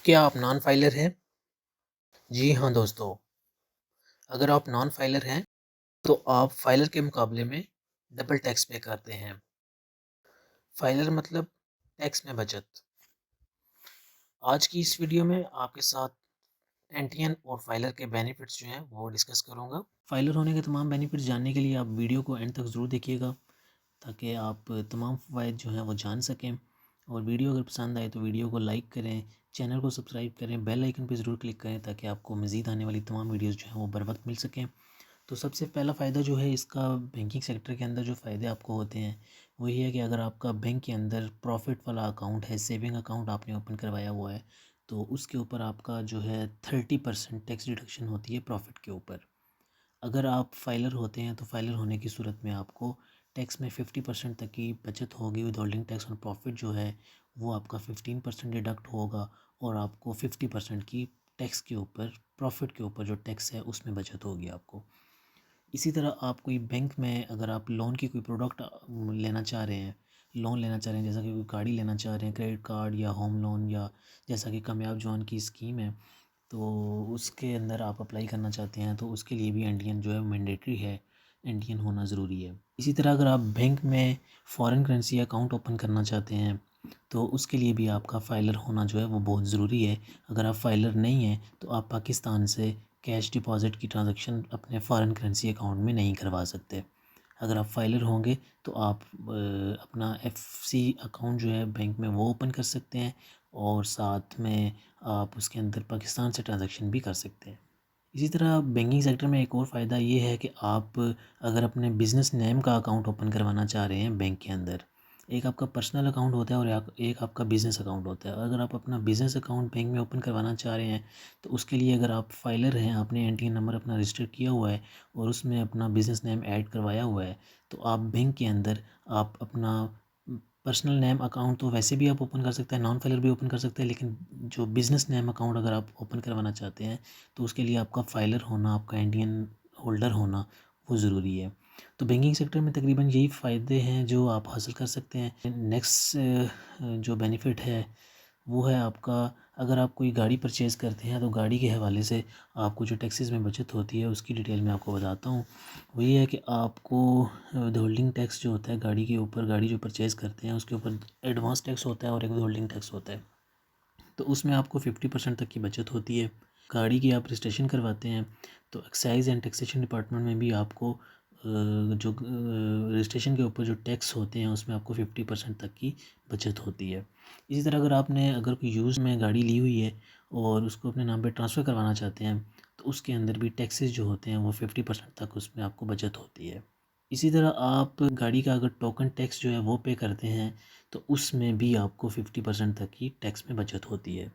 क्या आप non filer हैं? जी हाँ दोस्तों, अगर आप नॉन फाइलर हैं, तो आप फाइलर के मुकाबले में डबल टैक्स पे करते हैं। फाइलर मतलब टैक्स में बचत। आज की इस वीडियो में आपके साथ एनटीएन और फाइलर के बेनिफिट्स जो हैं वो डिस्कस करूँगा। फाइलर होने के तमाम बेनिफिट्स जानने के लिए आप वीडियो को एंड तक ज़रूर देखिएगा, ताकि आप तमाम फ़वाइद जो हैं वो जान सकें। और वीडियो अगर पसंद आए तो वीडियो को लाइक करें, चैनल को सब्सक्राइब करें, बेल आइकन पे ज़रूर क्लिक करें ताकि आपको मज़ीद आने वाली तमाम वीडियोज़ जो हैं वो बर वक्त मिल सकें। तो सबसे पहला फ़ायदा जो है इसका, बैंकिंग सेक्टर के अंदर जो फ़ायदे आपको होते हैं वो ये है कि अगर आपका बैंक के अंदर प्रॉफिट वाला अकाउंट है, सेविंग अकाउंट आपने ओपन करवाया हुआ है, तो उसके ऊपर आपका जो है 30% टैक्स डिडक्शन होती है प्रॉफिट के ऊपर। अगर आप फाइलर होते हैं तो फाइलर होने की सूरत में आपको टैक्स में 50% तक की बचत होगी। With holding tax on profit जो है वो आपका 15% डिडक्ट होगा और आपको 50% की टैक्स के ऊपर, प्रॉफिट के ऊपर जो टैक्स है उसमें बचत होगी आपको। इसी तरह आप कोई बैंक में अगर आप लोन की कोई प्रोडक्ट लेना चाह रहे हैं, लोन लेना चाह रहे हैं, जैसा कि कोई गाड़ी लेना चाह रहे हैं, क्रेडिट कार्ड या होम लोन, या जैसा कि कामयाब जवान की स्कीम है, तो उसके अंदर आप अप्लाई करना चाहते हैं तो उसके लिए भी इंडियन जो है मैंडेटरी है, इंडियन होना ज़रूरी है। इसी तरह अगर आप बैंक में फ़ॉरेन करेंसी अकाउंट ओपन करना चाहते हैं तो उसके लिए भी आपका फ़ाइलर होना जो है वो बहुत ज़रूरी है। अगर आप फ़ाइलर नहीं हैं तो आप पाकिस्तान से कैश डिपॉज़िट की ट्रांज़ैक्शन अपने फ़ॉरेन करेंसी अकाउंट में नहीं करवा सकते। अगर आप फ़ाइलर होंगे तो आप अपना एफसी अकाउंट जो है बैंक में वो ओपन कर सकते हैं और साथ में आप उसके अंदर पाकिस्तान से ट्रांज़ैक्शन भी कर सकते हैं। इसी तरह बैंकिंग सेक्टर में एक और फ़ायदा ये है कि आप अगर अपने बिज़नेस नेम का अकाउंट ओपन करवाना चाह रहे हैं बैंक के अंदर, एक आपका पर्सनल अकाउंट होता है और एक आपका बिज़नेस अकाउंट होता है। अगर आप अपना बिज़नेस अकाउंट बैंक में ओपन करवाना चाह रहे हैं तो उसके लिए अगर आप फाइलर हैं, आपने एनटीएन नंबर अपना रजिस्टर किया हुआ है और उसमें अपना बिज़नेस नेम ऐड करवाया हुआ है, तो आप बैंक के अंदर आप अपना पर्सनल नेम अकाउंट तो वैसे भी आप ओपन कर सकते हैं, नॉन फाइलर भी ओपन कर सकते हैं, लेकिन जो बिज़नेस नेम अकाउंट अगर आप ओपन करवाना चाहते हैं तो उसके लिए आपका फाइलर होना, आपका इंडियन होल्डर होना वो ज़रूरी है। तो बैंकिंग सेक्टर में तकरीबन यही फ़ायदे हैं जो आप हासिल कर सकते हैं। नेक्स्ट जो बेनिफिट है वो है आपका, अगर आप कोई गाड़ी परचेज़ करते हैं तो गाड़ी के हवाले से आपको जो टैक्सेस में बचत होती है उसकी डिटेल मैं आपको बताता हूँ। वो ये है कि आपको होल्डिंग टैक्स जो होता है गाड़ी के ऊपर, गाड़ी जो परचेज़ करते हैं उसके ऊपर एडवांस टैक्स होता है और एक होल्डिंग टैक्स होता है, तो उसमें आपको 50% तक की बचत होती है। गाड़ी की आप रजिस्ट्रेशन करवाते हैं तो एक्साइज़ एंड टैक्सेशन डिपार्टमेंट में भी आपको जो रजिस्ट्रेशन के ऊपर जो टैक्स होते हैं उसमें आपको 50% तक की बचत होती है। इसी तरह अगर कोई यूज़ में गाड़ी ली हुई है और उसको अपने नाम पे ट्रांसफ़र करवाना चाहते हैं तो उसके अंदर भी टैक्सेस जो होते हैं वो 50% तक उसमें आपको बचत होती है। इसी तरह आप गाड़ी का अगर टोकन टैक्स जो है वो पे करते हैं तो उसमें भी आपको 50% तक की टैक्स में बचत होती है।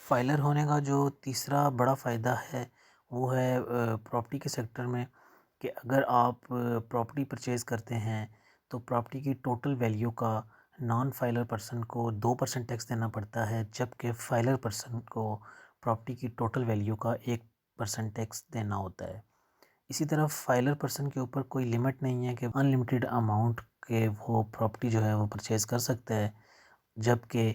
फाइलर होने का जो तीसरा बड़ा फ़ायदा है वो है प्रॉपर्टी के सेक्टर में, कि अगर आप प्रॉपर्टी परचेज़ करते हैं तो प्रॉपर्टी की टोटल वैल्यू का नॉन फाइलर पर्सन को 2% टैक्स देना पड़ता है, जबकि फाइलर पर्सन को प्रॉपर्टी की टोटल वैल्यू का 1% टैक्स देना होता है। इसी तरह फाइलर पर्सन के ऊपर कोई लिमिट नहीं है कि अनलिमिटेड अमाउंट के वो प्रॉपर्टी जो है वो परचेज़ कर सकता है, जबकि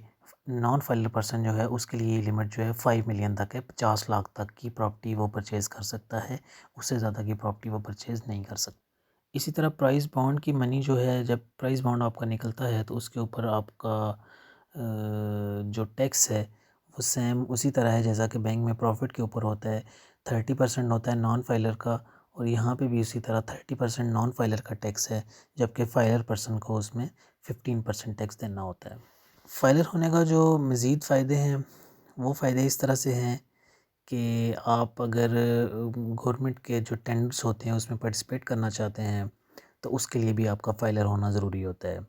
नॉन फाइलर पर्सन जो है उसके लिए लिमिट जो है 5 मिलियन तक है, 50 लाख तक की प्रॉपर्टी वो परचेज़ कर सकता है, उससे ज़्यादा की प्रॉपर्टी वो परचेज़ नहीं कर सकता। इसी तरह प्राइस बॉन्ड की मनी जो है, जब प्राइस बॉन्ड आपका निकलता है तो उसके ऊपर आपका जो टैक्स है वो सेम उसी तरह है जैसा कि बैंक में प्रॉफिट के ऊपर होता है। 30% होता है नॉन फाइलर का और यहाँ पे भी उसी तरह 30% नॉन फाइलर का टैक्स है, जबकि फाइलर पर्सन को उसमें 15% टैक्स देना होता है। फाइलर होने का जो मज़ीद फ़ायदे हैं वो फ़ायदे इस तरह से हैं कि आप अगर गवर्नमेंट के जो टेंडर्स होते हैं उसमें पार्टिसिपेट करना चाहते हैं तो उसके लिए भी आपका फाइलर होना ज़रूरी होता है।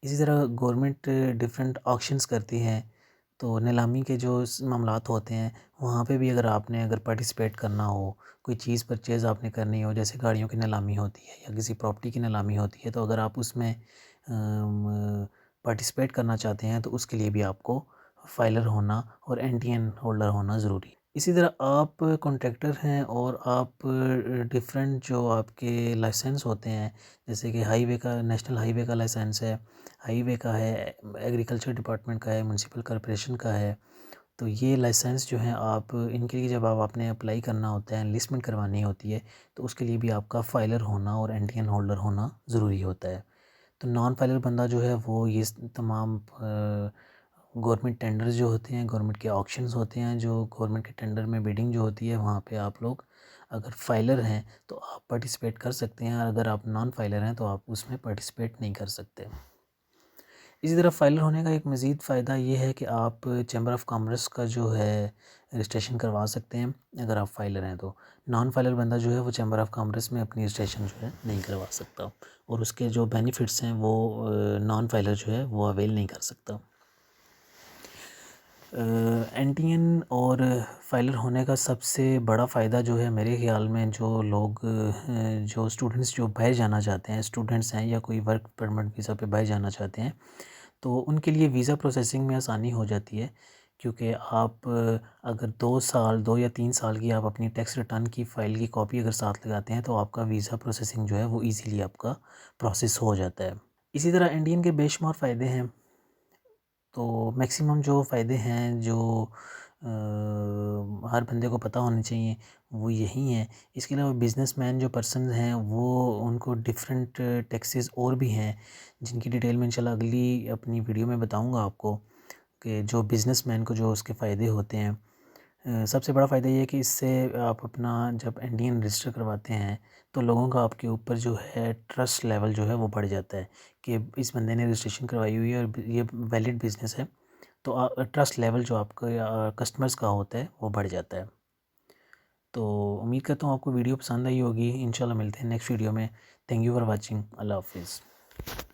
इसी तरह गवर्नमेंट डिफरेंट ऑक्शंस करती हैं, तो नीलामी के जो मामलात होते हैं वहाँ पे भी अगर पार्टिसिपेट करना हो, कोई चीज़ परचेज़ आपने करनी हो, जैसे गाड़ियों की नीलामी होती है या किसी प्रॉपर्टी की नीलामी होती है, तो अगर आप उसमें पार्टिसिपेट करना चाहते हैं तो उसके लिए भी आपको फाइलर होना और एनटीएन होल्डर होना ज़रूरी है। इसी तरह आप कॉन्ट्रैक्टर हैं और आप डिफरेंट जो आपके लाइसेंस होते हैं, जैसे कि हाईवे का, नेशनल हाईवे का लाइसेंस है, हाईवे का है, एग्रीकल्चर डिपार्टमेंट का है, म्युनिसिपल कॉर्पोरेशन का है, तो ये लाइसेंस जो है आप इनके लिए जब आपने अप्लाई करना होता है, एनलिस्टमेंट करवानी होती है, तो उसके लिए भी आपका फ़ाइलर होना और एनटीएन होल्डर होना ज़रूरी होता है। तो नॉन फाइलर बंदा जो है वो ये तमाम गवर्नमेंट टेंडर्स जो होते हैं, गवर्नमेंट के ऑक्शंस होते हैं, जो गवर्नमेंट के टेंडर में बिडिंग जो होती है, वहाँ पे आप लोग अगर फाइलर हैं तो आप पार्टिसिपेट कर सकते हैं, अगर आप नॉन फाइलर हैं तो आप उसमें पार्टिसिपेट नहीं कर सकते। इसी तरह फाइलर होने का एक मज़ीद फ़ायदा ये है कि आप चैम्बर ऑफ कॉमर्स का जो है रजिस्ट्रेशन करवा सकते हैं अगर आप फाइलर हैं तो। नॉन फाइलर बंदा जो है वो चैम्बर ऑफ कॉमर्स में अपनी रजिस्ट्रेशन जो है नहीं करवा सकता, और उसके जो बेनिफिट्स हैं वो नॉन फाइलर जो है वो अवेल नहीं कर सकता। एनटीएन और फाइलर होने का सबसे बड़ा फ़ायदा जो है मेरे ख़्याल में, जो लोग जो स्टूडेंट्स जो बाहर जाना चाहते हैं, स्टूडेंट्स हैं या कोई वर्क परमिट वीज़ा पे बाहर जाना चाहते हैं, तो उनके लिए वीज़ा प्रोसेसिंग में आसानी हो जाती है, क्योंकि आप अगर 2 या 3 साल की आप अपनी टैक्स रिटर्न की फ़ाइल की कॉपी अगर साथ लगाते हैं तो आपका वीज़ा प्रोसेसिंग जो है वो ईज़िली आपका प्रोसेस हो जाता है। इसी तरह इंडियन के बेशुमार फ़ायदे हैं। तो मैक्सिमम जो फ़ायदे हैं जो हर बंदे को पता होने चाहिए वो यही हैं। इसके अलावा बिज़नेसमैन जो पर्सन हैं वो उनको डिफरेंट टैक्सेस और भी हैं, जिनकी डिटेल में इंशाल्लाह अगली अपनी वीडियो में बताऊंगा आपको, कि जो बिज़नेसमैन को जो उसके फ़ायदे होते हैं। सबसे बड़ा फ़ायदा ये है कि इससे आप अपना जब इंडियन रजिस्टर करवाते हैं तो लोगों का आपके ऊपर जो है ट्रस्ट लेवल जो है वो बढ़ जाता है कि इस बंदे ने रजिस्ट्रेशन करवाई हुई है और ये वैलिड बिज़नेस है, तो ट्रस्ट लेवल जो आपका कस्टमर्स का होता है वो बढ़ जाता है। तो उम्मीद करता हूँ आपको वीडियो पसंद आई होगी। इंशाल्लाह मिलते हैं नेक्स्ट वीडियो में। Thank you for watching. अल्लाह हाफिज़।